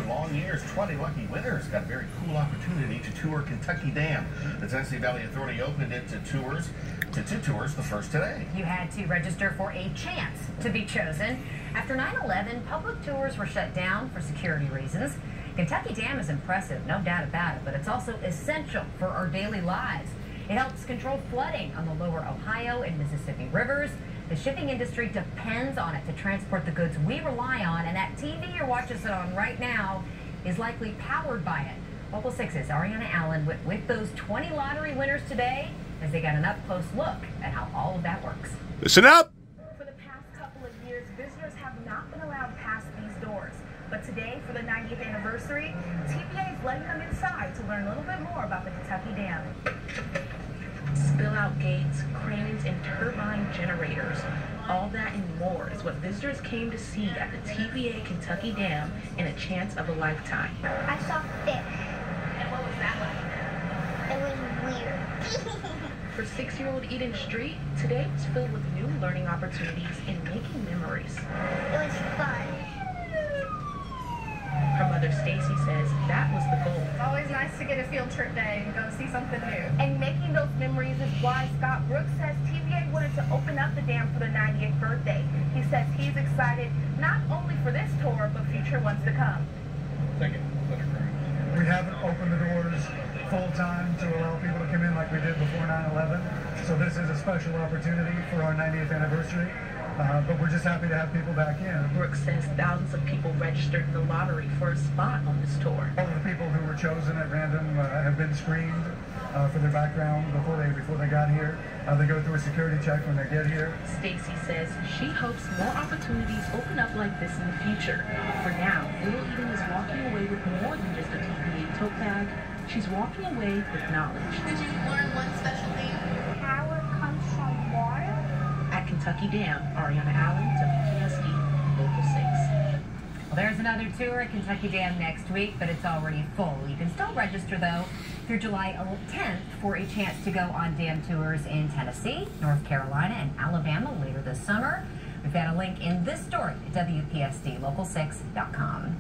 Long years, 20 lucky winners got a very cool opportunity to tour Kentucky Dam. The Tennessee Valley Authority opened it to two tours, the first today. You had to register for a chance to be chosen. After 9/11, public tours were shut down for security reasons. Kentucky Dam is impressive, no doubt about it, but it's also essential for our daily lives. It helps control flooding on the lower Ohio and Mississippi rivers. The shipping industry depends on it to transport the goods we rely on, and that TV you're watching us on right now is likely powered by it. Local 6's Ariana Allen went with those 20 lottery winners today as they got an up-close look at how all of that works. Listen up! For the past couple of years, visitors have not been allowed past these doors. But today, for the 90th anniversary, TVA is letting them inside to learn a little bit more about the Kentucky Dam. Spill-out gates, cranes, and turbine generators. All that and more is what visitors came to see at the TVA Kentucky Dam in a chance of a lifetime. I saw fish. And what was that like? It was weird. For 6-year-old Eden Street, today was filled with new learning opportunities and making memories. It was fun. Her mother, Stacy, says that was the goal. It's always nice to get a field trip day and go see something new. And making those memories is why Scott Brooks says TVA wanted to open up the dam for the 90th birthday. He says he's excited not only for this tour, but future ones to come. We haven't opened the doors full time to allow people to come in like we did before 9/11. So this is a special opportunity for our 90th anniversary. But we're just happy to have people back in. Brooks says thousands of people registered in the lottery for a spot on this tour. All of the people who were chosen at random have been screened for their background before they got here. They go through a security check when they get here. Stacy says she hopes more opportunities open up like this in the future. For now, little Eden is walking away with more than just a TVA tote bag. She's walking away with knowledge. Did you learn one special thing? Power comes from water? At Kentucky Dam, Ariana Allen, WPSD, Local 6. Well, there's another tour at Kentucky Dam next week, but it's already full. You can still register, though, through July 10th for a chance to go on dam tours in Tennessee, North Carolina, and Alabama later this summer. We've got a link in this story at WPSDLocal6.com.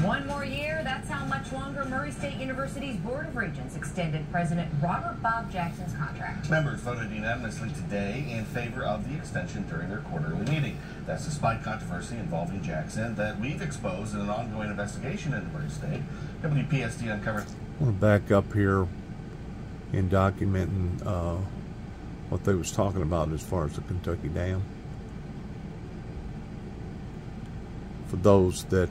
One more year, that's how much longer Murray State University's Board of Regents extended President Robert Bob Jackson's contract. Members voted unanimously today in favor of the extension during their quarterly meeting. That's despite controversy involving Jackson that we've exposed in an ongoing investigation into Murray State. WPSD uncovered. I want to back up here in documenting what they was talking about as far as the Kentucky Dam. For those that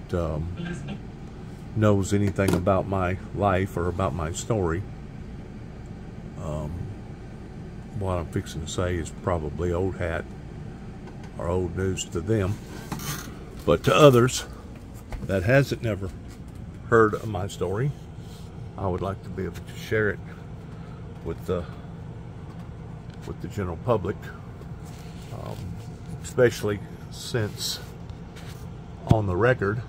knows anything about my life or about my story, what I'm fixing to say is probably old hat or old news to them, but to others that hasn't never heard of my story, I would like to be able to share it with the general public, especially since on the record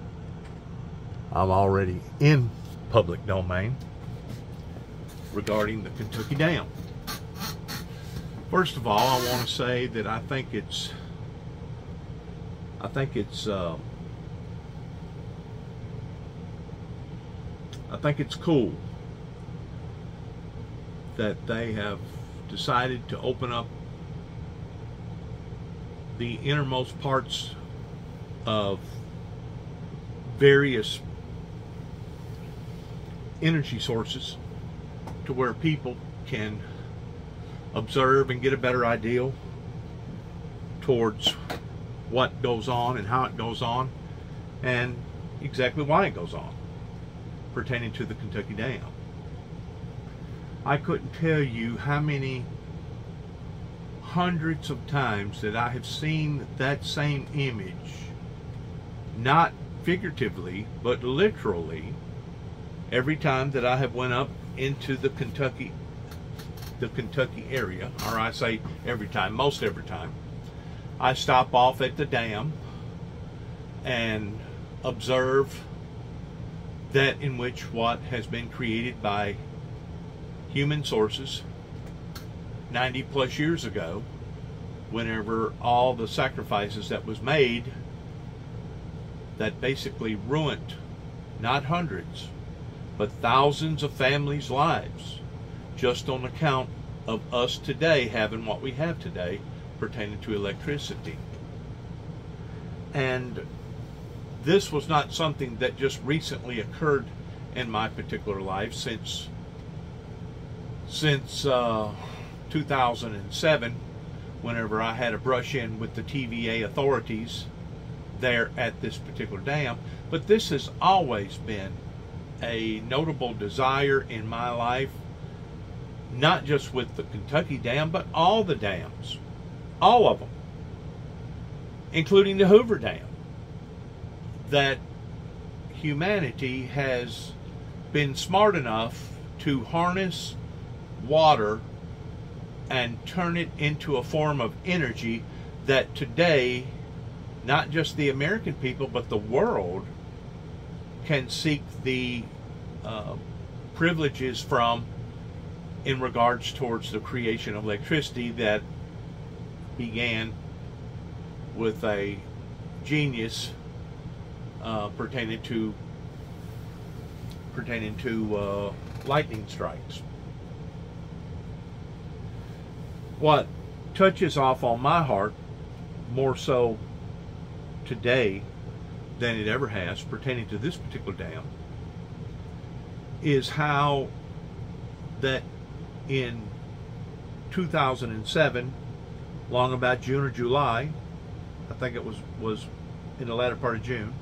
I'm already in public domain regarding the Kentucky Dam. First of all, I want to say that I think it's cool that they have decided to open up the innermost parts of various energy sources to where people can observe and get a better idea towards what goes on and how it goes on and exactly why it goes on pertaining to the Kentucky Dam. I couldn't tell you how many hundreds of times that I have seen that same image, not figuratively but literally, every time that I have went up into the Kentucky area, or I say every time, most every time, I stop off at the dam and observe that in which what has been created by human sources 90 plus years ago, whenever all the sacrifices that was made that basically ruined not hundreds, but thousands of families' lives, just on account of us today having what we have today pertaining to electricity. And this was not something that just recently occurred in my particular life. Since 2007, whenever I had a brush in with the TVA authorities there at this particular dam. But this has always been a notable desire in my life, not just with the Kentucky Dam, but all the dams, all of them, including the Hoover Dam, that humanity has been smart enough to harness water and turn it into a form of energy that today, not just the American people, but the world can seek the privileges from in regards towards the creation of electricity that began with a genius pertaining to lightning strikes. What touches off on my heart more so today than it ever has pertaining to this particular dam is how that in 2007, long about June or July, I think it was in the latter part of June,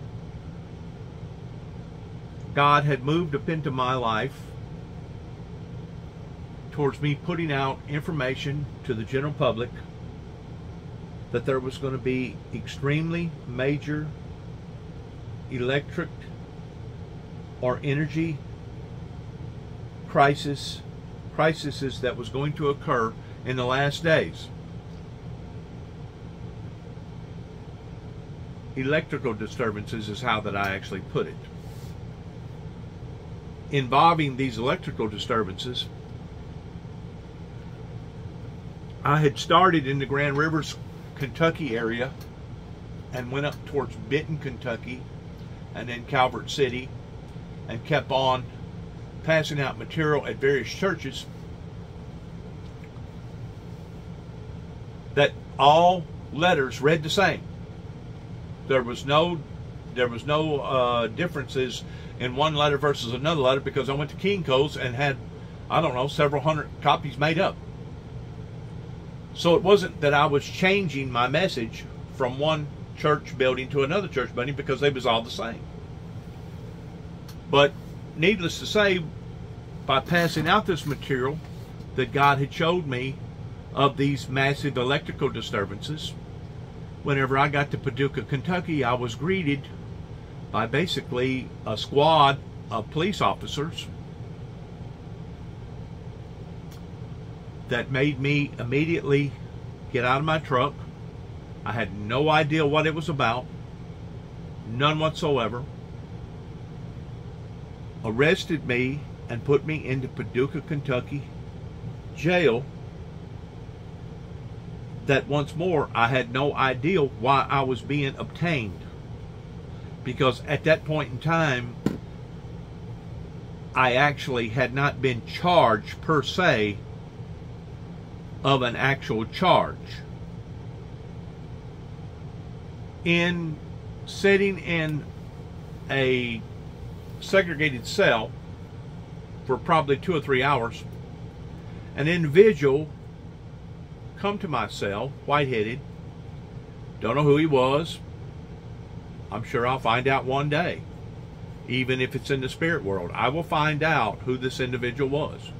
God had moved up into my life towards me putting out information to the general public that there was going to be extremely major electric or energy crises that was going to occur in the last days. Electrical disturbances is how that I actually put it. Involving these electrical disturbances, I had started in the Grand Rivers, Kentucky area and went up towards Benton, Kentucky, and then Calvert City, and kept on passing out material at various churches that all letters read the same. There was no differences in one letter versus another letter, because I went to Kinko's and had, I don't know, several hundred copies made up. So it wasn't that I was changing my message from one church building to another church building, because they was all the same. But needless to say, by passing out this material that God had showed me of these massive electrical disturbances, whenever I got to Paducah, Kentucky, I was greeted by basically a squad of police officers that made me immediately get out of my truck. I had no idea what it was about, none whatsoever. Arrested me and put me into Paducah, Kentucky jail. That once more, I had no idea why I was being obtained, because at that point in time, I actually had not been charged per se of an actual charge. In sitting in a segregated cell for probably 2 or 3 hours, an individual come to my cell, white-headed, don't know who he was. I'm sure I'll find out one day. Even if it's in the spirit world, I will find out who this individual was.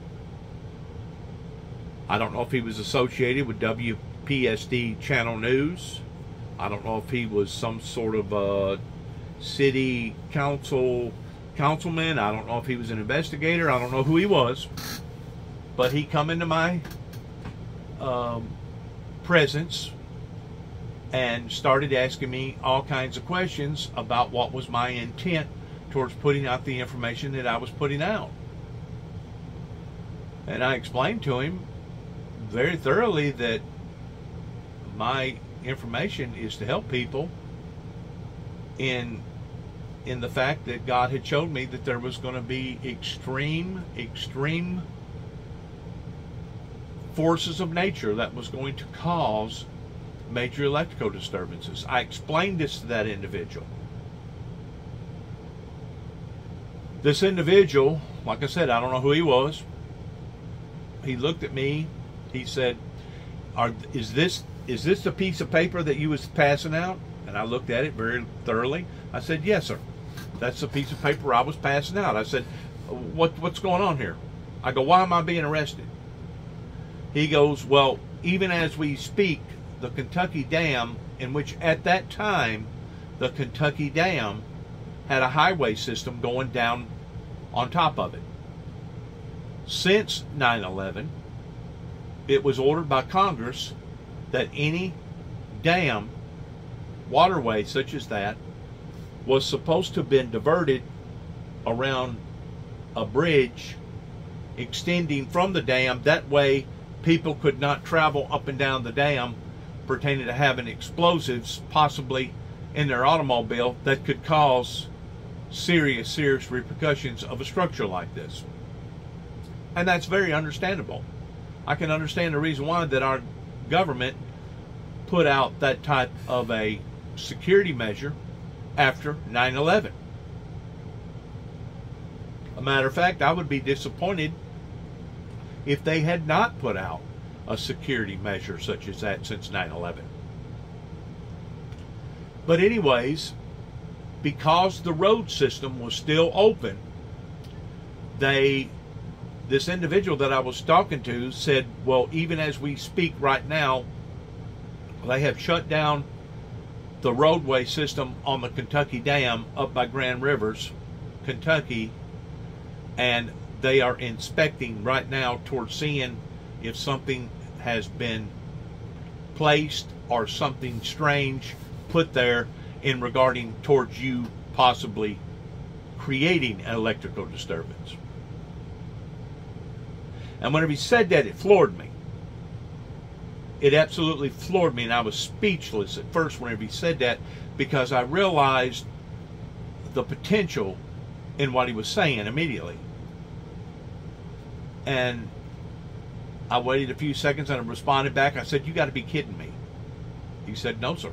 I don't know if he was associated with WPSD Channel News. I don't know if he was some sort of city councilman. I don't know if he was an investigator. I don't know who he was. But he come into my presence and started asking me all kinds of questions about what was my intent towards putting out the information that I was putting out. And I explained to him very thoroughly that my information is to help people in in the fact that God had showed me that there was going to be extreme forces of nature that was going to cause major electrical disturbances. I explained this to that individual. This individual, like I said, I don't know who he was. He looked at me. He said, is this the piece of paper that you was passing out? And I looked at it very thoroughly. I said, yes, sir. That's the piece of paper I was passing out. I said, what's going on here? I go, why am I being arrested? He goes, well, even as we speak, the Kentucky Dam, in which at that time, the Kentucky Dam had a highway system going down on top of it. Since 9/11, it was ordered by Congress that any dam, waterway such as that, was supposed to have been diverted around a bridge extending from the dam. That way people could not travel up and down the dam pertaining to having explosives possibly in their automobile that could cause serious repercussions of a structure like this. And that's very understandable. I can understand the reason why that our government put out that type of a security measure after 9/11. A matter of fact, I would be disappointed if they had not put out a security measure such as that since 9/11. But anyways, because the road system was still open, this individual that I was talking to said, well, even as we speak right now, they have shut down the roadway system on the Kentucky Dam up by Grand Rivers, Kentucky, and they are inspecting right now towards seeing if something has been placed or something strange put there in regarding towards you possibly creating an electrical disturbance. And whenever he said that, it floored me. It absolutely floored me, and I was speechless at first whenever he said that, because I realized the potential in what he was saying immediately. And I waited a few seconds and I responded back. I said, you got to be kidding me. He said, no, sir.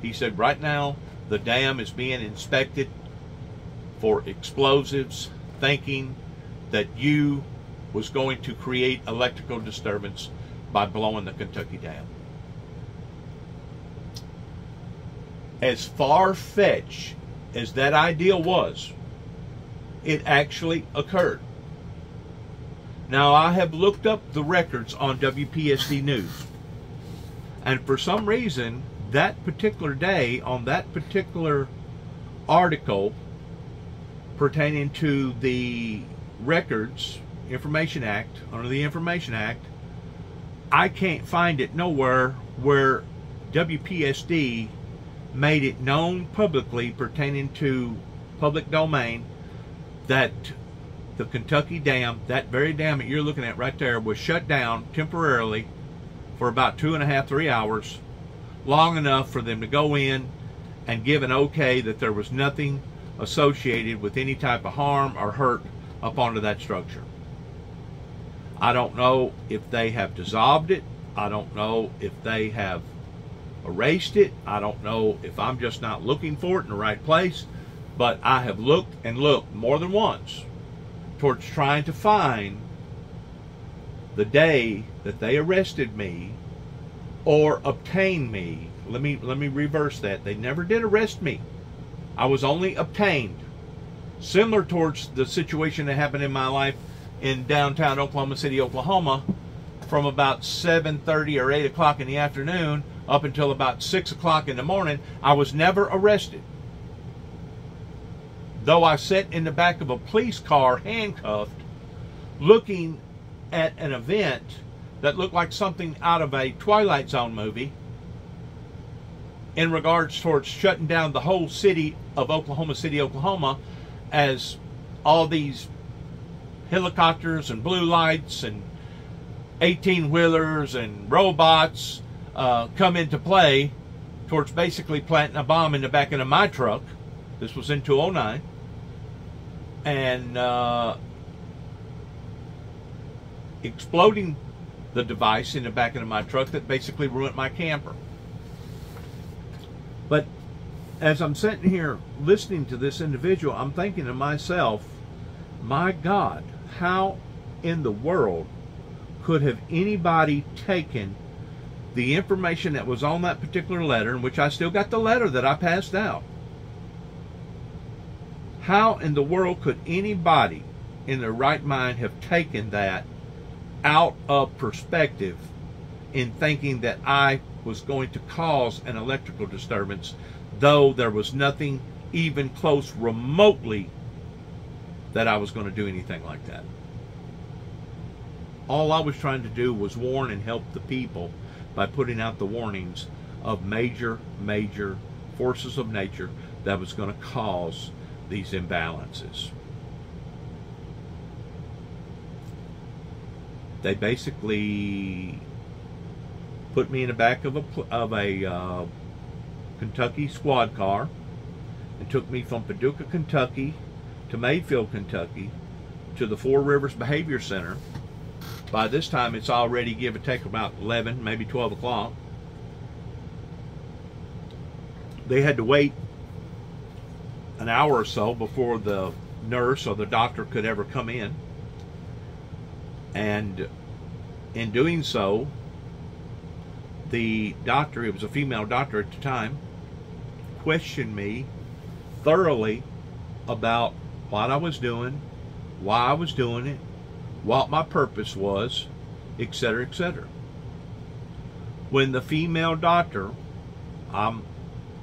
He said, right now, the dam is being inspected for explosives, thinking that you was going to create electrical disturbance by blowing the Kentucky Dam. As far-fetched as that idea was, it actually occurred. Now, I have looked up the records on WPSD News, and for some reason, that particular day, on that particular article pertaining to the Records Information Act, under the Information Act, I can't find it nowhere where WPSD made it known publicly pertaining to public domain that the Kentucky Dam, that very dam that you're looking at right there, was shut down temporarily for about 2.5 to 3 hours, long enough for them to go in and give an okay that there was nothing associated with any type of harm or hurt up onto that structure. I don't know if they have dissolved it. I don't know if they have erased it. I don't know if I'm just not looking for it in the right place. But I have looked and looked more than once towards trying to find the day that they arrested me or obtained me. Let me reverse that. They never did arrest me. I was only obtained. Similar towards the situation that happened in my life in downtown Oklahoma City, Oklahoma, from about 7:30 or 8 o'clock in the afternoon up until about 6 o'clock in the morning. I was never arrested. Though I sat in the back of a police car handcuffed, looking at an event that looked like something out of a Twilight Zone movie in regards towards shutting down the whole city of Oklahoma City, Oklahoma, as all these helicopters and blue lights and 18-wheelers and robots come into play towards basically planting a bomb in the back of my truck This was in 2009. And exploding the device in the back of my truck that basically ruined my camper. But as I'm sitting here listening to this individual, I'm thinking to myself, my God, how in the world could have anybody taken the information that was on that particular letter, in which I still got the letter that I passed out? How in the world could anybody in their right mind have taken that out of perspective in thinking that I was going to cause an electrical disturbance, though there was nothing even close remotely that I was going to do anything like that? All I was trying to do was warn and help the people by putting out the warnings of major forces of nature that was going to cause these imbalances. They basically put me in the back of a Kentucky squad car and took me from Paducah, Kentucky to Mayfield, Kentucky to the Four Rivers Behavior Center. By this time, it's already, give or take, about 11, maybe 12 o'clock. They had to wait an hour or so before the nurse or the doctor could ever come in. And in doing so, the doctor, it was a female doctor at the time, questioned me thoroughly about what I was doing, why I was doing it, what my purpose was, etc., etc. When the female doctor, I'm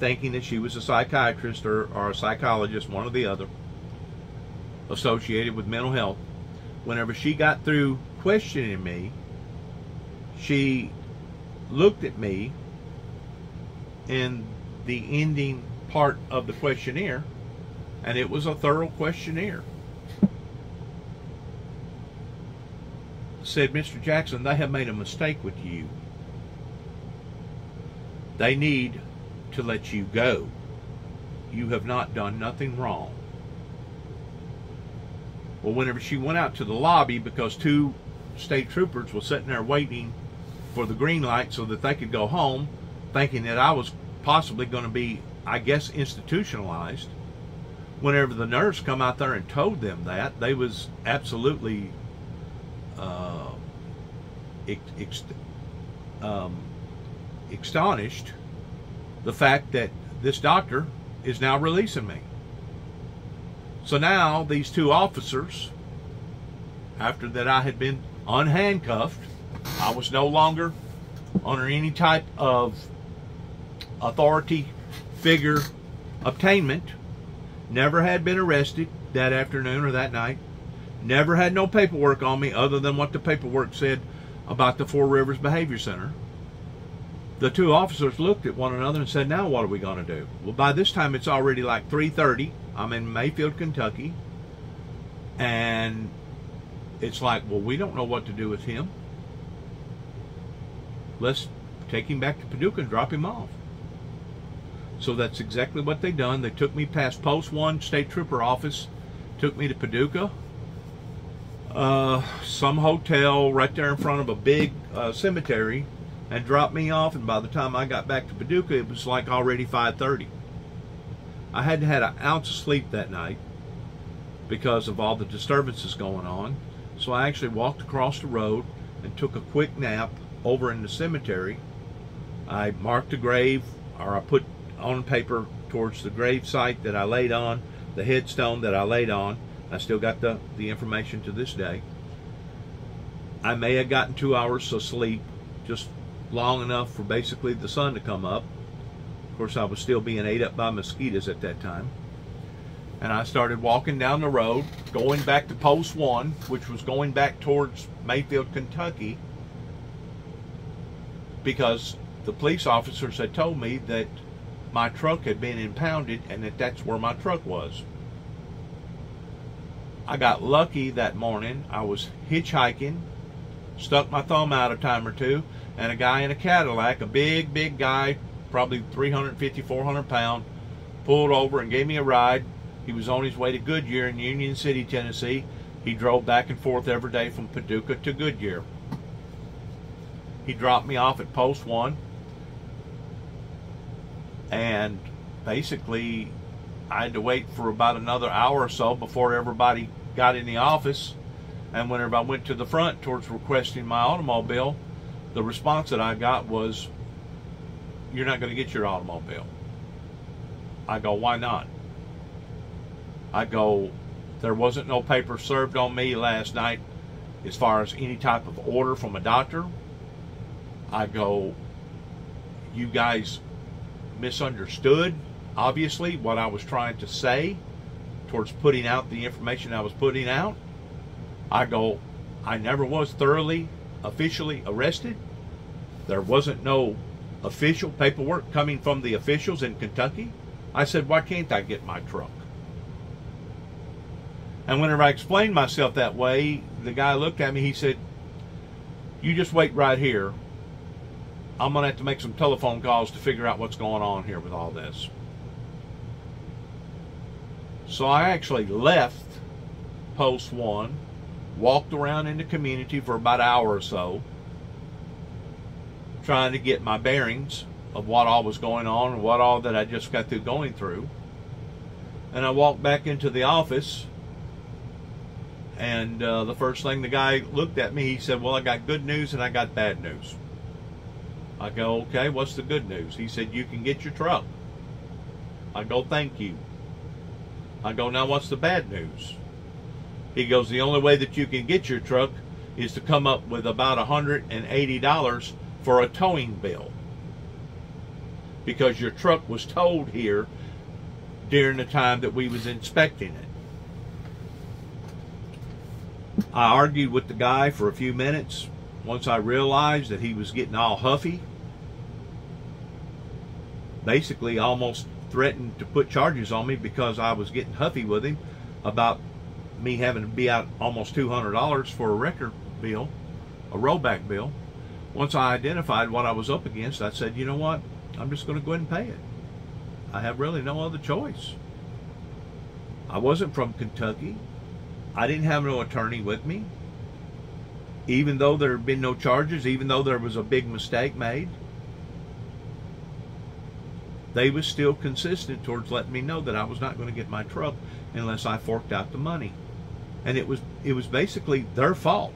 thinking that she was a psychiatrist or a psychologist, one or the other, associated with mental health, whenever she got through questioning me, she looked at me in the ending part of the questionnaire, and it was a thorough questionnaire. Said, Mr. Jackson, they have made a mistake with you. They need to let you go. You have not done nothing wrong. Well, whenever she went out to the lobby, because two state troopers were sitting there waiting for the green light so that they could go home, thinking that I was possibly going to be, I guess, institutionalized. Whenever the nurse come out there and told them that, they was absolutely astonished the fact that this doctor is now releasing me. So now these two officers, after that I had been unhandcuffed, I was no longer under any type of authority figure obtainment, never had been arrested that afternoon or that night, never had no paperwork on me other than what the paperwork said about the Four Rivers Behavior Center. The two officers looked at one another and said, now what are we going to do? Well, by this time it's already like 3:30. I'm in Mayfield, Kentucky, and it's like, well, we don't know what to do with him. Let's take him back to Paducah and drop him off. So that's exactly what they done. They took me past Post 1 State Trooper office, took me to Paducah, some hotel right there in front of a big cemetery, and dropped me off. And by the time I got back to Paducah, it was like already 5:30. I hadn't had an ounce of sleep that night because of all the disturbances going on. So I actually walked across the road and took a quick nap over in the cemetery. I marked a grave, or I put on paper towards the grave site that I laid on, the headstone that I laid on. I still got the information to this day. I may have gotten 2 hours of sleep, just long enough for basically the sun to come up. Of course, I was still being ate up by mosquitoes at that time. And I started walking down the road, going back to Post 1, which was going back towards Mayfield, Kentucky, because the police officers had told me that my truck had been impounded and that that's where my truck was. I got lucky that morning. I was hitchhiking, stuck my thumb out a time or two, and a guy in a Cadillac, a big guy, probably 350, 400 pound, pulled over and gave me a ride. He was on his way to Goodyear in Union City, Tennessee. He drove back and forth every day from Paducah to Goodyear. He dropped me off at Post 1. And basically, I had to wait for about another hour or so before everybody got in the office. And whenever I went to the front towards requesting my automobile, the response that I got was, "You're not going to get your automobile." I go, "Why not?" I go, "There wasn't no paper served on me last night as far as any type of order from a doctor." I go, "You guys misunderstood, obviously, what I was trying to say towards putting out the information I was putting out." I go, "I never was thoroughly, officially arrested. There wasn't no official paperwork coming from the officials in Kentucky." I said, "Why can't I get my truck?" And whenever I explained myself that way, the guy looked at me, he said, "You just wait right here. I'm going to have to make some telephone calls to figure out what's going on here with all this." So I actually left Post 1, walked around in the community for about an hour or so, trying to get my bearings of what all was going on and what all that I just got through going through. And I walked back into the office, and the first thing the guy looked at me, he said, "Well, I got good news and I got bad news." I go, "Okay, what's the good news?" He said, "You can get your truck." I go, "Thank you." I go, "Now what's the bad news?" He goes, "The only way that you can get your truck is to come up with about $180 for a towing bill, because your truck was towed here during the time that we was inspecting it." I argued with the guy for a few minutes. Once I realized that he was getting all huffy, basically almost threatened to put charges on me because I was getting huffy with him about me having to be out almost $200 for a record bill, a rollback bill. Once I identified what I was up against, I said, "You know what? I'm just going to go ahead and pay it. I have really no other choice." I wasn't from Kentucky. I didn't have no attorney with me. Even though there had been no charges, even though there was a big mistake made, they was still consistent towards letting me know that I was not going to get my truck unless I forked out the money. And it was basically their fault.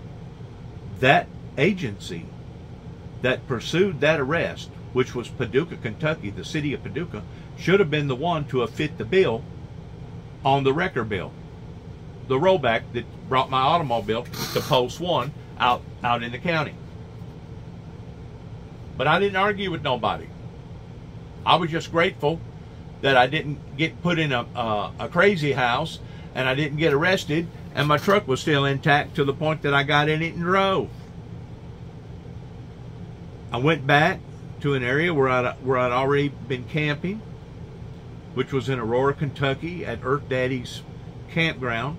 That agency that pursued that arrest, which was Paducah, Kentucky, the city of Paducah, should have been the one to have fit the bill on the record bill, the rollback that brought my automobile to Post 1 out in the county. But I didn't argue with nobody. I was just grateful that I didn't get put in a crazy house, and I didn't get arrested, and my truck was still intact to the point that I got in it and drove. I went back to an area where I'd already been camping, which was in Aurora, Kentucky, at Earth Daddy's campground.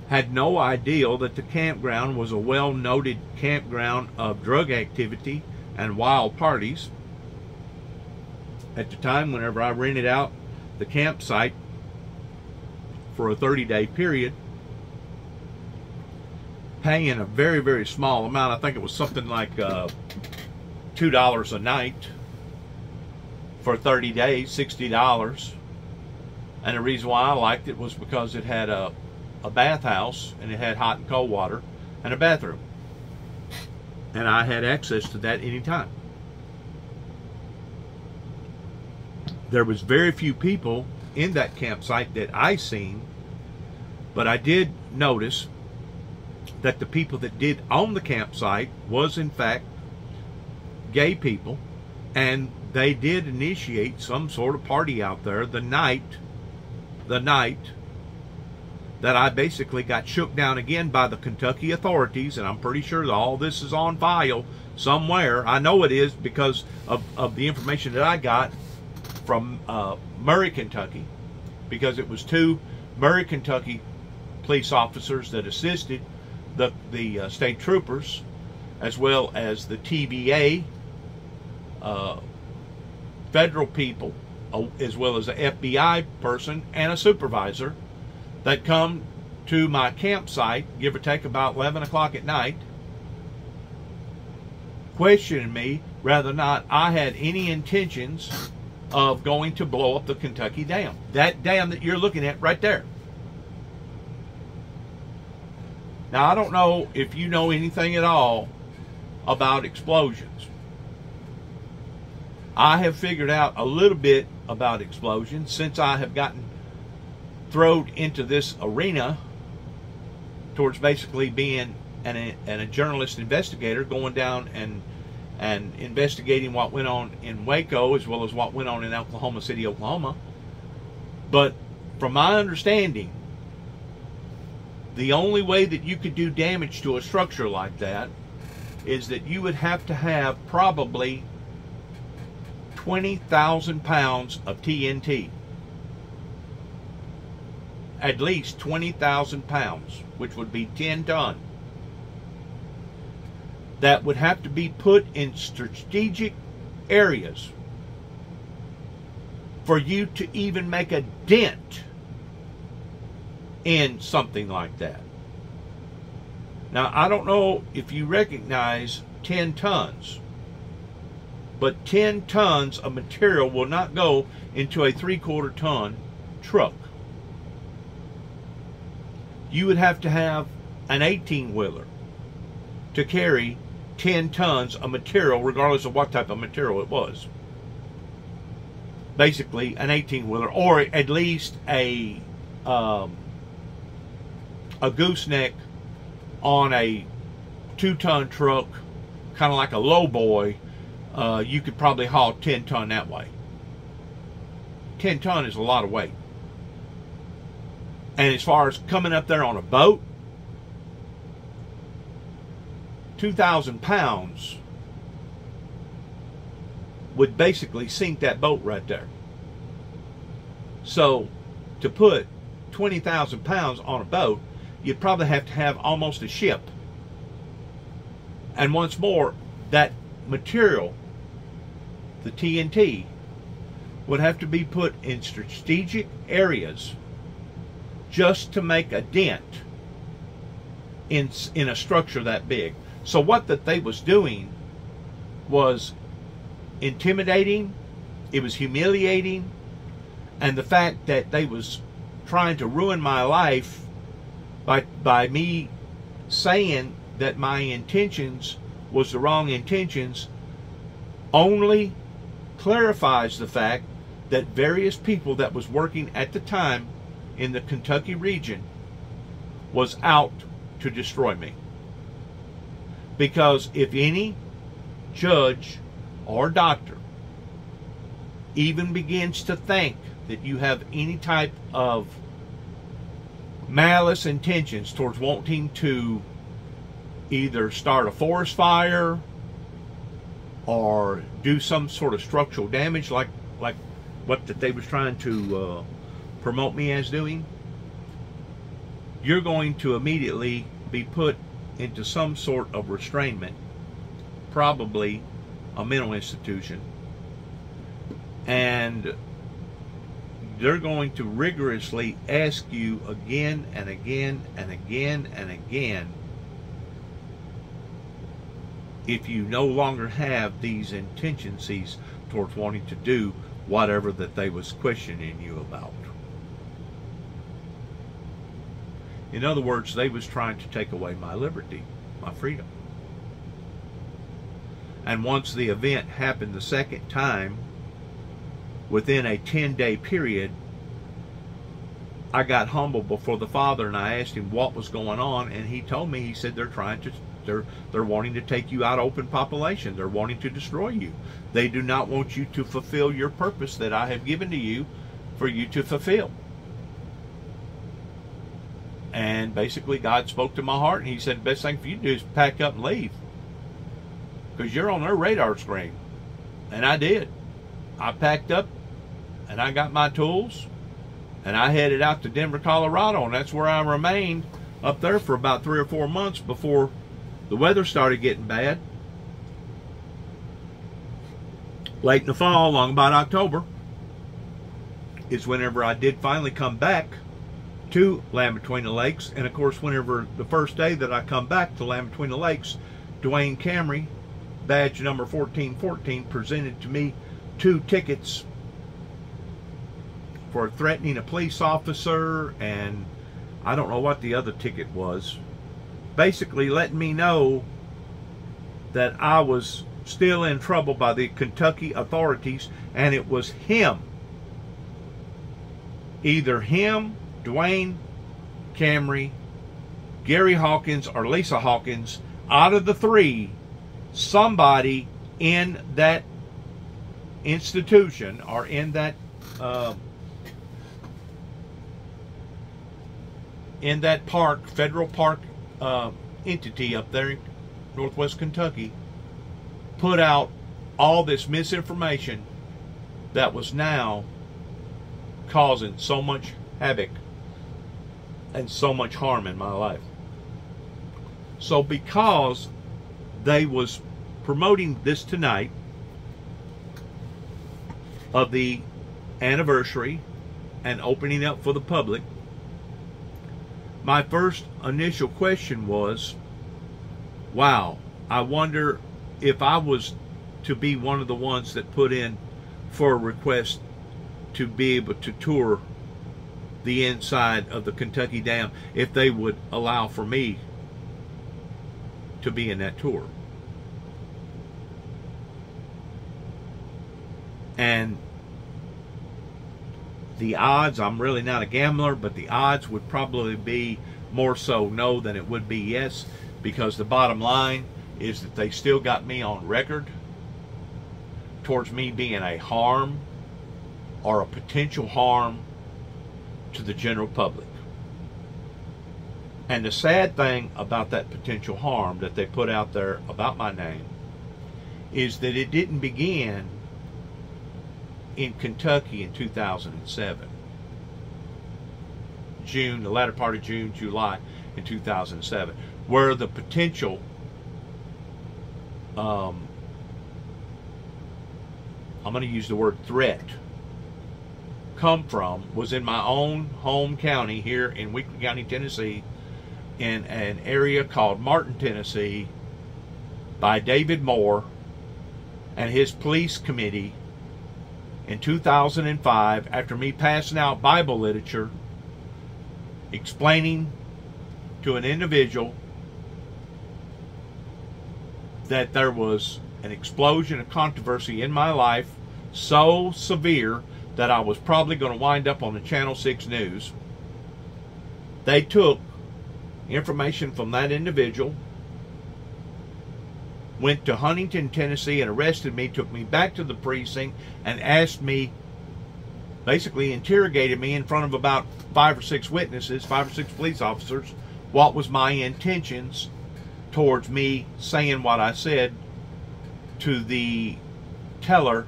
Had no idea that the campground was a well-noted campground of drug activity and wild parties. At the time, whenever I rented out the campsite for a 30-day period, paying a very, very small amount, I think it was something like $2 a night for 30 days, $60. And the reason why I liked it was because it had a bathhouse, and it had hot and cold water and a bathroom, and I had access to that anytime. There was very few people in that campsite that I seen, but I did notice that the people that did own the campsite was in fact gay people, and they did initiate some sort of party out there the night that I basically got shook down again by the Kentucky authorities, and I'm pretty sure that all this is on file somewhere. I know it is because of the information that I got from Murray, Kentucky, because it was 2 Murray, Kentucky police officers that assisted the state troopers, as well as the TVA federal people as well as an FBI person and a supervisor that come to my campsite, give or take about 11 o'clock at night, questioning me whether or not I had any intentions of going to blow up the Kentucky Dam. That dam that you're looking at right there. Now, I don't know if you know anything at all about explosions. I have figured out a little bit about explosions since I have gotten thrown into this arena towards basically being a journalist investigator, going down and investigating what went on in Waco as well as what went on in Oklahoma City, Oklahoma. But from my understanding, the only way that you could do damage to a structure like that is that you would have to have probably 20,000 pounds of TNT. At least 20,000 pounds, which would be 10 tons. That would have to be put in strategic areas for you to even make a dent in something like that. Now, I don't know if you recognize 10 tons, but 10 tons of material will not go into a 3/4 ton truck. You would have to have an 18-wheeler to carry 10 tons of material, regardless of what type of material it was. Basically, an 18-wheeler, or at least a gooseneck on a 2-ton truck, kind of like a low boy. You could probably haul 10 ton that way. 10 ton is a lot of weight. And as far as coming up there on a boat, 2,000 pounds would basically sink that boat right there. So to put 20,000 pounds on a boat, you'd probably have to have almost a ship. And once more, that material, the TNT, would have to be put in strategic areas just to make a dent in a structure that big. So what that they was doing was intimidating, it was humiliating, and the fact that they was trying to ruin my life by me saying that my intentions was the wrong intentions only clarifies the fact that various people that was working at the time in the Kentucky region was out to destroy me. Because if any judge or doctor even begins to think that you have any type of malice intentions towards wanting to either start a forest fire or do some sort of structural damage like what that they was trying to promote me as doing, you're going to immediately be put into some sort of restrainment, probably a mental institution, and they're going to rigorously ask you again and again and again and again if you no longer have these intentions towards wanting to do whatever that they was questioning you about. In other words, they was trying to take away my liberty, my freedom. And once the event happened the second time, within a 10-day period, I got humble before the Father and I asked him what was going on, and he told me, he said they're wanting to take you out of open population. They're wanting to destroy you. They do not want you to fulfill your purpose that I have given to you for you to fulfill. And basically God spoke to my heart and he said, the best thing for you to do is pack up and leave, because you're on their radar screen. And I did. I packed up and I got my tools and I headed out to Denver, Colorado, and that's where I remained up there for about 3 or 4 months before the weather started getting bad. Late in the fall, long about October. is whenever I did finally come back to Land Between the Lakes. And of course, whenever the first day that I come back to Land Between the Lakes, Dwayne Camry, badge number 1414, presented to me 2 tickets for threatening a police officer, and I don't know what the other ticket was. Basically letting me know that I was still in trouble by the Kentucky authorities, and it was him. Either him, Dwayne Camry, Gary Hawkins, or Lisa Hawkins. Out of the 3, somebody in that institution or in that park, federal park entity up there in Northwest Kentucky, put out all this misinformation that was now causing so much havoc and so much harm in my life. So because they was promoting this tonight of the anniversary and opening up for the public, my first initial question was, wow, I wonder if I was to be one of the ones that put in for a request to be able to tour the inside of the Kentucky Dam, if they would allow for me to be in that tour. And the odds, I'm really not a gambler, but the odds would probably be more so no than it would be yes, because the bottom line is that they still got me on record towards me being a harm or a potential harm to the general public. And the sad thing about that potential harm that they put out there about my name is that it didn't begin in Kentucky in 2007. June, the latter part of June, July in 2007, where the potential I'm going to use the word threat come from was in my own home county here in Weakley County, Tennessee, in an area called Martin, Tennessee, by David Moore and his police committee in 2005, after me passing out Bible literature explaining to an individual that there was an explosion of controversy in my life so severe that I was probably going to wind up on the Channel 6 News. They took information from that individual, went to Huntington, Tennessee, and arrested me, took me back to the precinct, and asked me, basically interrogated me in front of about 5 or 6 witnesses, 5 or 6 police officers, what was my intentions towards me saying what I said to the teller,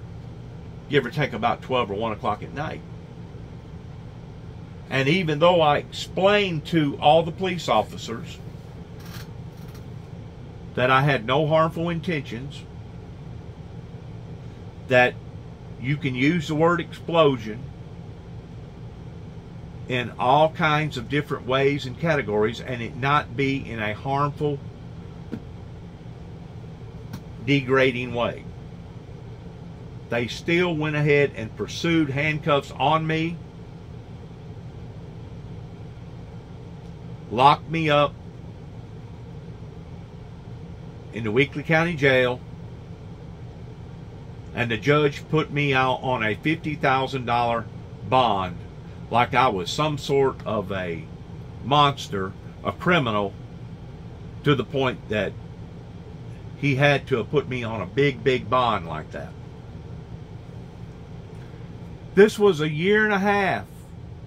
give or take about 12 or 1 o'clock at night. And even though I explained to all the police officers that I had no harmful intentions, that you can use the word explosion in all kinds of different ways and categories and it not be in a harmful, degrading way, they still went ahead and pursued handcuffs on me, locked me up in the Weakley County Jail, and the judge put me out on a $50,000 bond like I was some sort of a monster, a criminal, to the point that he had to have put me on a big, big bond like that. This was 1.5 years,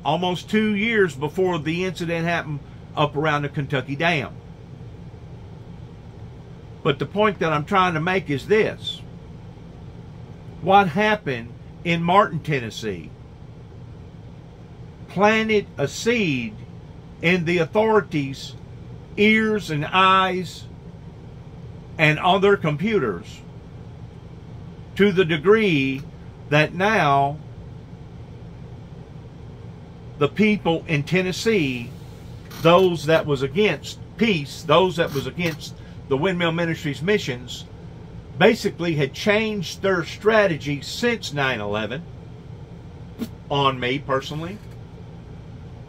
almost 2 years before the incident happened up around the Kentucky Dam. But the point that I'm trying to make is this. What happened in Martin, Tennessee planted a seed in the authorities' ears and eyes and on their computers to the degree that now the people in Tennessee, those that was against peace, those that was against the Windmill Ministries missions, basically had changed their strategy since 9/11 on me personally,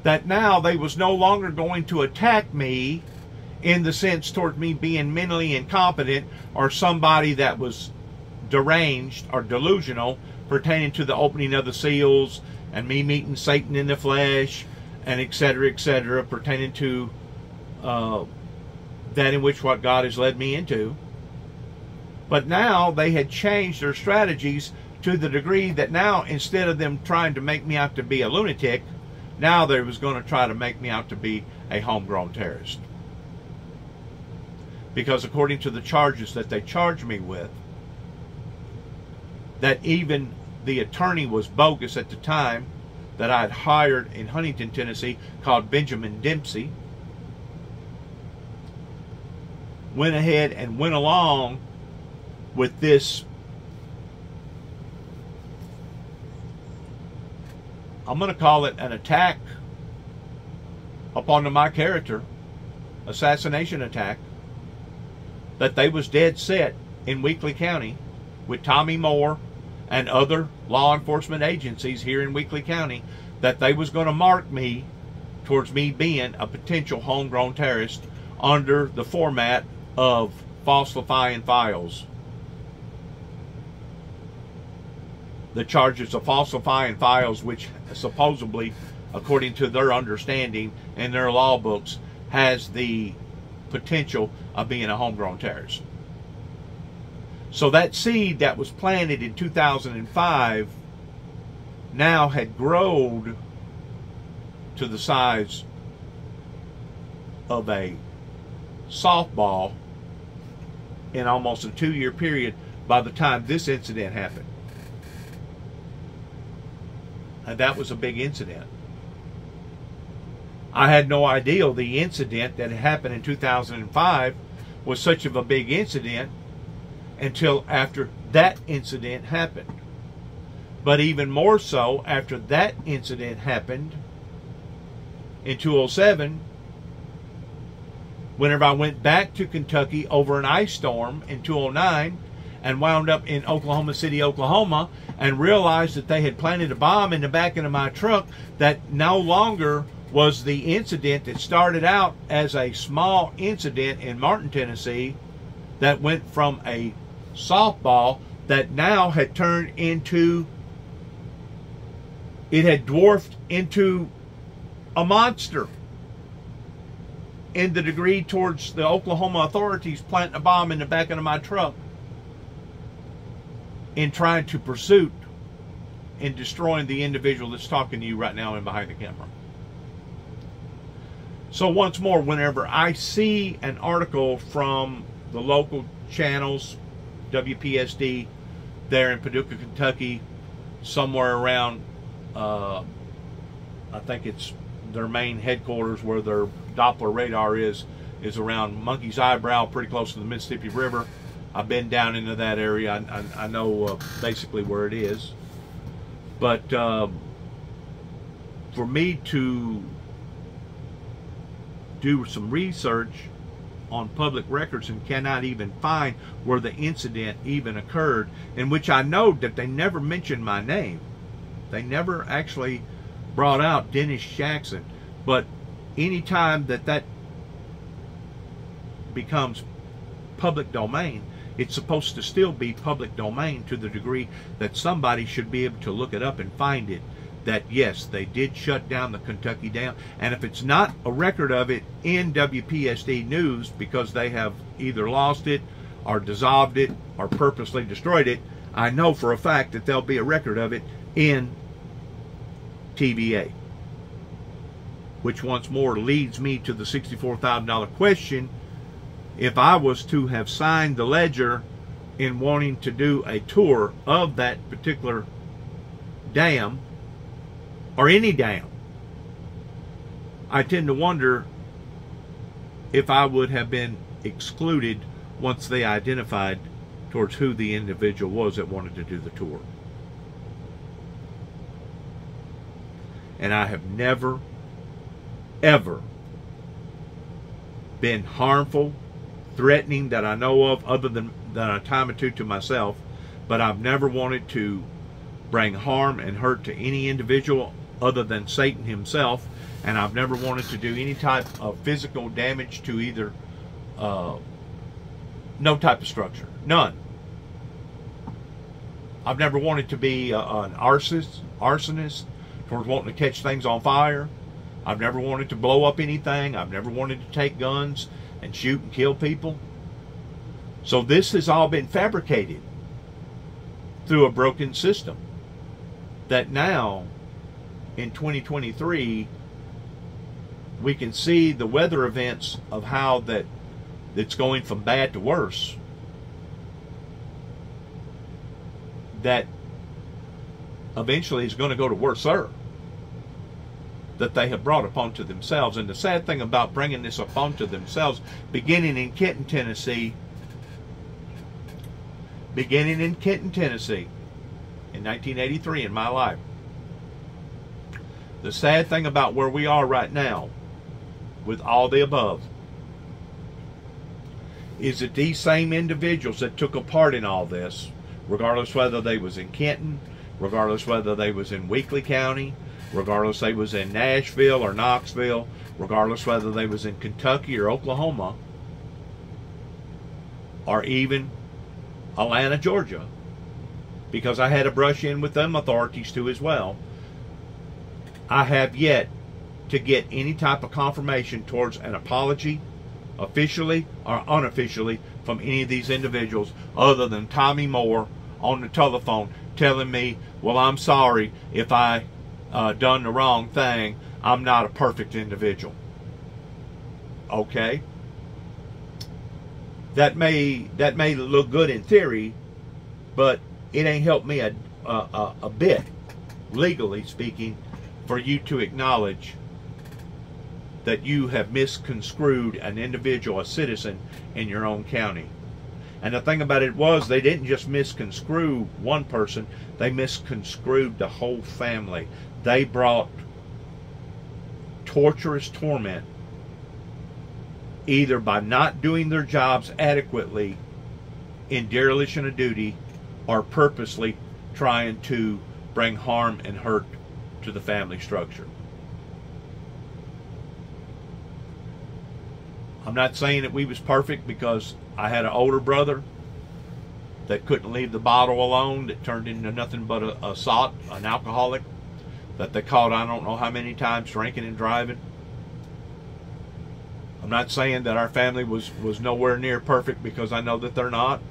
that now they was no longer going to attack me in the sense toward me being mentally incompetent or somebody that was deranged or delusional pertaining to the opening of the seals and me meeting Satan in the flesh and etc., pertaining to that in which what God has led me into. But now they had changed their strategies to the degree that now, instead of them trying to make me out to be a lunatic, now they was going to try to make me out to be a homegrown terrorist. Because according to the charges that they charged me with, that even the attorney was bogus at the time that I had hired in Huntington, Tennessee, called Benjamin Dempsey, went ahead and went along with this, I'm going to call it an attack upon my character, assassination attack, that they was dead set in Weakley County with Tommy Moore and other law enforcement agencies here in Weakley County, that they was going to mark me towards me being a potential homegrown terrorist under the format of falsifying files. The charges of falsifying files, which supposedly, according to their understanding in their law books, has the potential of being a homegrown terrorist. So that seed that was planted in 2005 now had grown to the size of a softball in almost a 2-year period by the time this incident happened. And that was a big incident. I had no idea the incident that had happened in 2005 was such of a big incident until after that incident happened. But even more so, after that incident happened in 2007, whenever I went back to Kentucky over an ice storm in 2009 and wound up in Oklahoma City, Oklahoma, and realized that they had planted a bomb in the back of my truck that no longer was the incident that started out as a small incident in Martin, Tennessee, that went from a softball that now had turned into, it had dwarfed into a monster in the degree towards the Oklahoma authorities planting a bomb in the back of my truck in trying to pursue and destroying the individual that's talking to you right now and behind the camera. So once more, whenever I see an article from the local channels, WPSD, there in Paducah, Kentucky, somewhere around, I think it's their main headquarters where their Doppler radar is around Monkey's Eyebrow, pretty close to the Mississippi River. I've been down into that area. I know basically where it is. But for me to do some research on public records and cannot even find where the incident even occurred, in which I know that they never mentioned my name. They never actually brought out Dennis Jackson. But anytime that becomes public domain, it's supposed to still be public domain to the degree that somebody should be able to look it up and find it, that yes, they did shut down the Kentucky Dam. And if it's not a record of it in WPSD News because they have either lost it or dissolved it or purposely destroyed it, I know for a fact that there'll be a record of it in TVA. Which once more leads me to the $64,000 question. If I was to have signed the ledger in wanting to do a tour of that particular dam, or any dam, I tend to wonder if I would have been excluded once they identified towards who the individual was that wanted to do the tour. and I have never, ever been harmful, threatening that I know of, other than a time or two to myself, but I've never wanted to bring harm and hurt to any individual other than Satan himself, and I've never wanted to do any type of physical damage to either, no type of structure, none. I've never wanted to be an arsonist towards wanting to catch things on fire. I've never wanted to blow up anything. I've never wanted to take guns and shoot and kill people. So this has all been fabricated through a broken system that now in 2023 we can see the weather events of how that it's going from bad to worse, that eventually is going to go to worser, that they have brought upon to themselves. And the sad thing about bringing this upon to themselves, beginning in Kenton, Tennessee in 1983 in my life, the sad thing about where we are right now with all the above is that these same individuals that took a part in all this, regardless whether they was in Kenton, regardless whether they was in Weakley County, regardless they was in Nashville or Knoxville, regardless whether they was in Kentucky or Oklahoma, or even Atlanta, Georgia, because I had to brush in with them authorities too as well, I have yet to get any type of confirmation towards an apology, officially or unofficially, from any of these individuals, other than Tommy Moore on the telephone telling me, well, I'm sorry if I done the wrong thing. I'm not a perfect individual. Okay? That may look good in theory, but it ain't helped me a bit, legally speaking, for you to acknowledge that you have misconstrued an individual, a citizen in your own county. And the thing about it was, they didn't just misconstrue one person, they misconstrued the whole family. They brought torturous torment, either by not doing their jobs adequately in dereliction of duty, or purposely trying to bring harm and hurt to the family structure. I'm not saying that we was perfect, because I had an older brother that couldn't leave the bottle alone, that turned into nothing but a sot, an alcoholic, that they caught I don't know how many times drinking and driving. I'm not saying that our family was nowhere near perfect, because I know that they're not.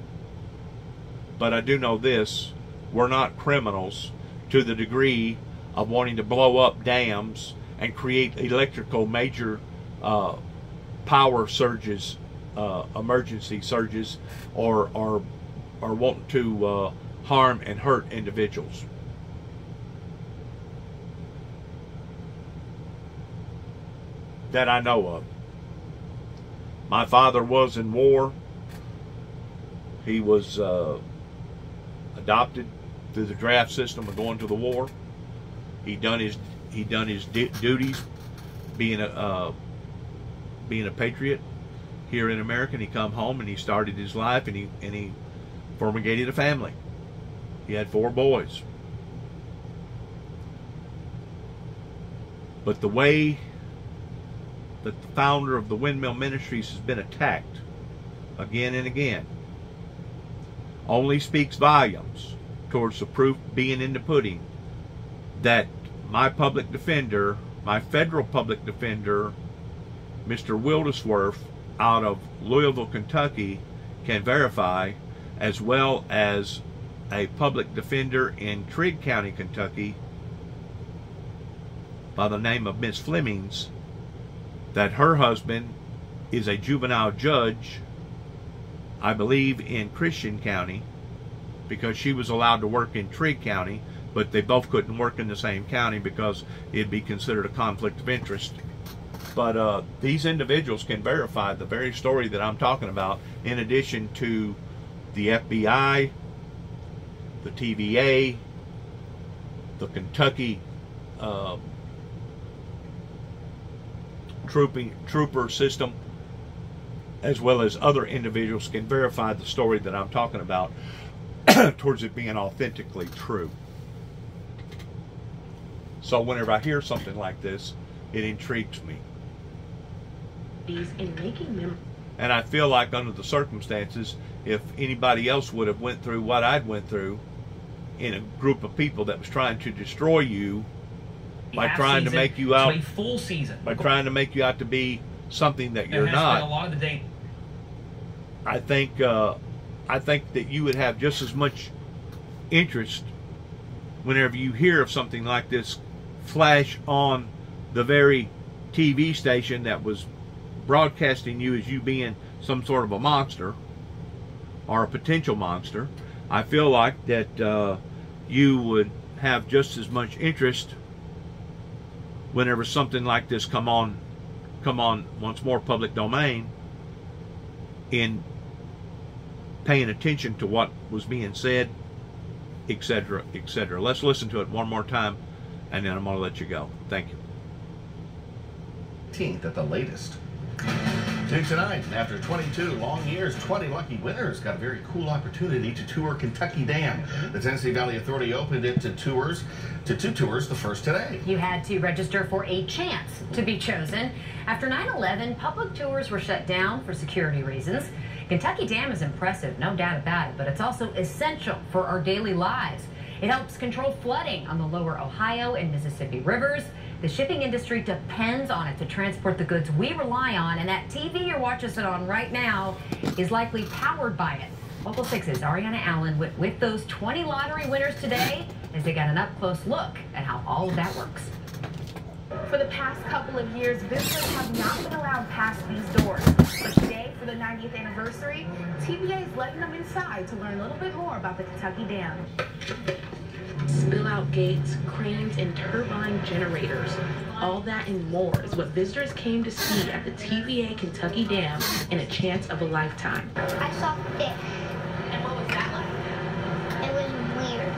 But I do know this: we're not criminals to the degree of wanting to blow up dams and create electrical major power surges, emergency surges, or wanting to harm and hurt individuals. That I know of. My father was in war. He was adopted through the draft system of going to the war. He done his duties being a patriot here in America. And he come home and he started his life, and he formated a family. He had 4 boys. But the way that the founder of the Windmill Ministries has been attacked again and again only speaks volumes towards the proof being in the pudding that my public defender, my federal public defender, Mr. Wildesworth out of Louisville, Kentucky, can verify, as well as a public defender in Trigg County, Kentucky, by the name of Miss Flemings, that her husband is a juvenile judge, I believe in Christian County, because she was allowed to work in Trigg County, but they both couldn't work in the same county because it'd be considered a conflict of interest. But these individuals can verify the very story that I'm talking about, in addition to the FBI, the TVA, the Kentucky trooper system, as well as other individuals, can verify the story that I'm talking about towards it being authentically true. So whenever I hear something like this, it intrigues me. And I feel like under the circumstances, if anybody else would have went through what I'd went through in a group of people that was trying to destroy you by trying to make you out, full season, by trying to make you out to be something that you're not, a lot of the day. I think that you would have just as much interest whenever you hear of something like this flash on the very TV station that was broadcasting you as you being some sort of a monster or a potential monster. I feel like that you would have just as much interest whenever something like this come on once more public domain, in paying attention to what was being said, etc., etc. Let's listen to it one more time, and then I'm going to let you go. Thank you. 18th at the latest. Tonight, after 22 long years, 20 lucky winners got a very cool opportunity to tour Kentucky Dam. The Tennessee Valley Authority opened it to two tours, the first today. You had to register for a chance to be chosen. After 9/11, public tours were shut down for security reasons. Kentucky Dam is impressive, no doubt about it, but it's also essential for our daily lives. It helps control flooding on the lower Ohio and Mississippi rivers. The shipping industry depends on it to transport the goods we rely on, and that TV you're watching it on right now is likely powered by it. Local 6's Ariana Allen went with those 20 lottery winners today as they got an up-close look at how all of that works. For the past couple of years, visitors have not been allowed past these doors. But today, for the 90th anniversary, TVA is letting them inside to learn a little bit more about the Kentucky Dam. Spill-out gates, cranes, and turbine generators. All that and more is what visitors came to see at the TVA Kentucky Dam in a chance of a lifetime. I saw fish. And what was that like? It was weird.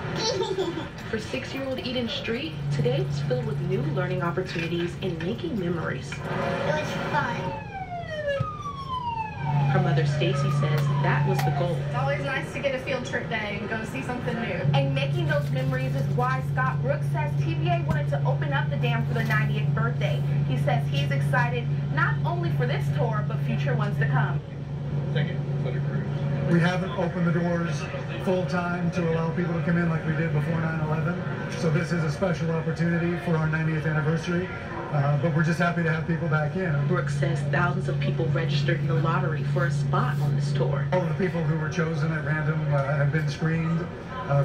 For 6-year-old Eden Street, today was filled with new learning opportunities and making memories. It was fun. Her mother, Stacy, says that was the goal. It's always nice to get a field trip day and go see something new. And making those memories is why Scott Brooks says TVA wanted to open up the dam for the 90th birthday. He says he's excited not only for this tour, but future ones to come. We haven't opened the doors full time to allow people to come in like we did before 9/11. So this is a special opportunity for our 90th anniversary. But we're just happy to have people back in. Brooks says thousands of people registered in the lottery for a spot on this tour. All of the people who were chosen at random have been screened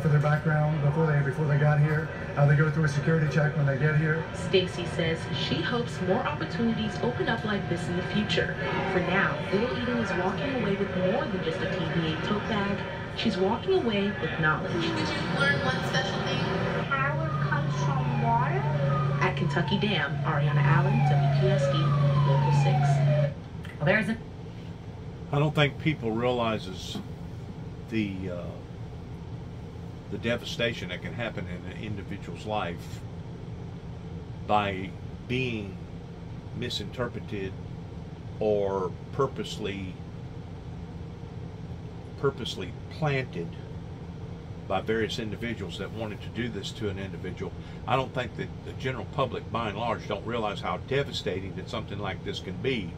for their background before they got here. They go through a security check when they get here. Stacy says she hopes more opportunities open up like this in the future. For now, little Eden is walking away with more than just a TVA tote bag. She's walking away with knowledge. Did you learn one special thing? Power comes from water. At Kentucky Dam, Ariana Allen, WPSD, Local 6. Well, there's a... I don't think people realizes the devastation that can happen in an individual's life by being misinterpreted or purposely planted by various individuals that wanted to do this to an individual. I don't think that the general public, by and large, don't realize how devastating that something like this can be,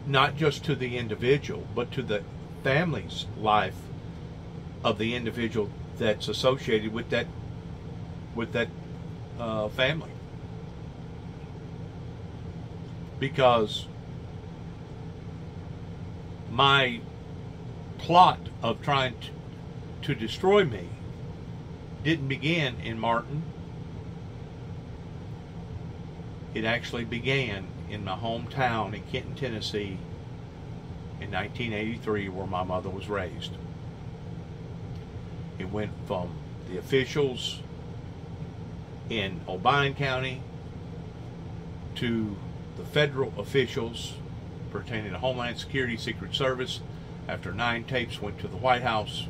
not just to the individual, but to the family's life of the individual that's associated with that family. Because my plot of trying to destroy me didn't begin in Martin. It actually began in my hometown in Kenton, Tennessee in 1983, where my mother was raised. It went from the officials in O'Brien County to the federal officials pertaining to Homeland Security, Secret Service. After 9 tapes went to the White House,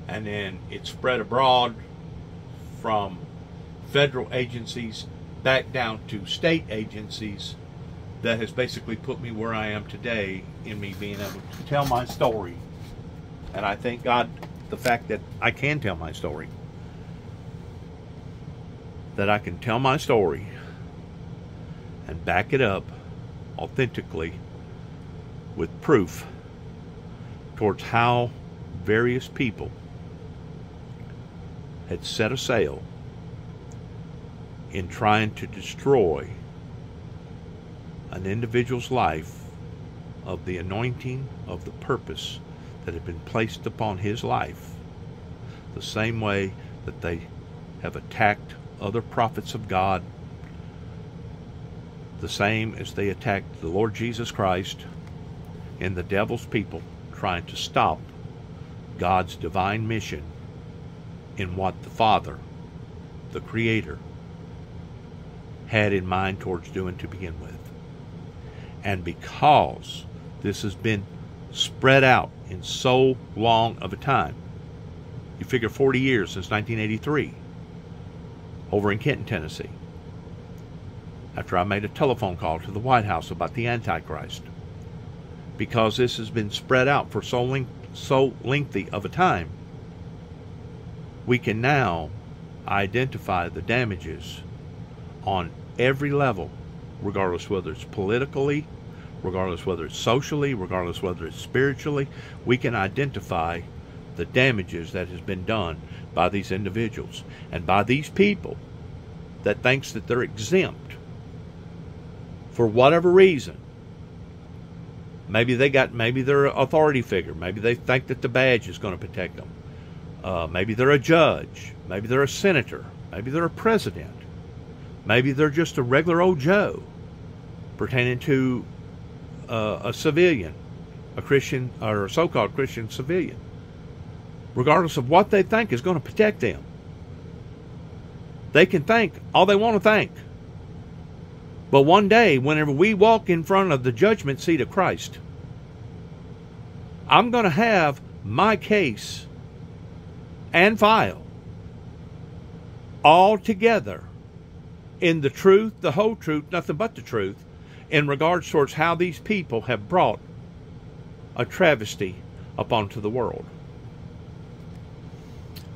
and then it spread abroad from federal agencies back down to state agencies that has basically put me where I am today in me being able to tell my story. And I thank God the fact that I can tell my story. That I can tell my story and back it up authentically with proof towards how various people had set a sail in trying to destroy an individual's life of the anointing of the purpose that had been placed upon his life, the same way that they have attacked other prophets of God, the same as they attacked the Lord Jesus Christ and the devil's people, trying to stop God's divine mission in what the Father, the Creator, had in mind towards doing to begin with. And because this has been spread out in so long of a time, you figure 40 years since 1983, over in Kenton, Tennessee, after I made a telephone call to the White House about the Antichrist, because this has been spread out for so lengthy of a time, we can now identify the damages on every level, regardless whether it's politically, regardless whether it's socially, regardless whether it's spiritually. We can identify the damages that has been done by these individuals and by these people that thinks that they're exempt for whatever reason. Maybe they're an authority figure. Maybe they think that the badge is going to protect them. Maybe they're a judge. Maybe they're a senator. Maybe they're a president. Maybe they're just a regular old Joe pertaining to a civilian, a Christian, or a so-called Christian civilian. Regardless of what they think is going to protect them, they can think all they want to think. But one day, whenever we walk in front of the judgment seat of Christ, I'm going to have my case and file all together in the truth, the whole truth, nothing but the truth, in regards towards how these people have brought a travesty upon the world.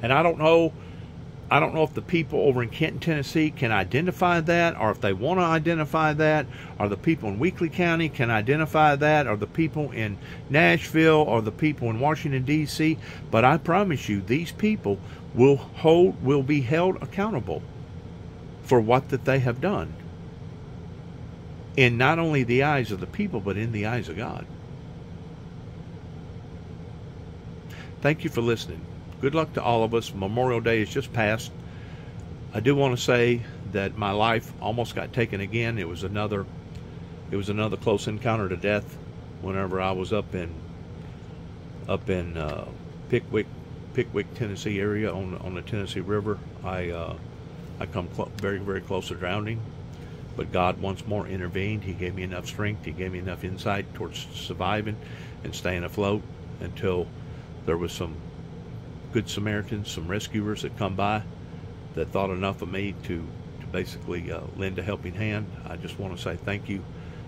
And I don't know if the people over in Kenton, Tennessee can identify that, or if they want to identify that, or the people in Weakley County can identify that, or the people in Nashville, or the people in Washington, D.C. But I promise you, these people will be held accountable for what that they have done, in not only the eyes of the people, but in the eyes of God. Thank you for listening. Good luck to all of us. Memorial Day is just passed. I do want to say that my life almost got taken again. It was another close encounter to death whenever I was up in Pickwick, Tennessee area on the Tennessee River. I come very, very close to drowning, but God once more intervened. He gave me enough strength. He gave me enough insight towards surviving and staying afloat until there was some good Samaritans, some rescuers that come by that thought enough of me to basically lend a helping hand. I just want to say thank you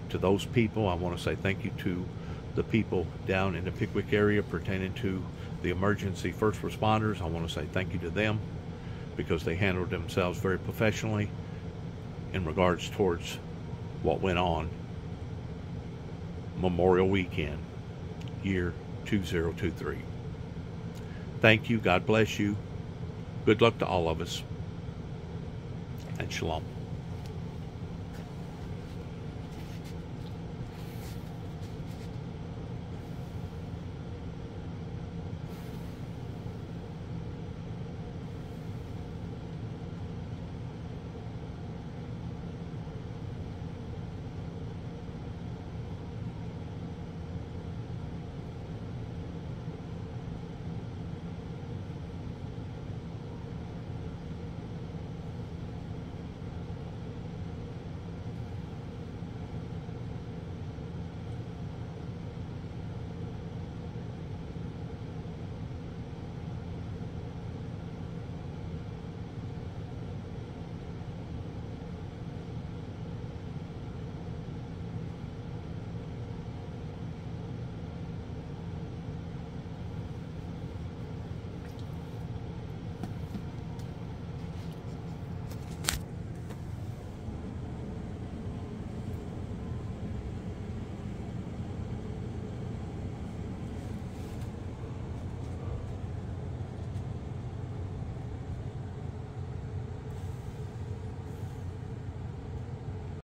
to those people. I want to say thank you to the people down in the Pickwick area pertaining to the emergency first responders. I want to say thank you to them because they handled themselves very professionally in regards towards what went on Memorial Weekend, year 2023. Thank you. God bless you. Good luck to all of us. And shalom.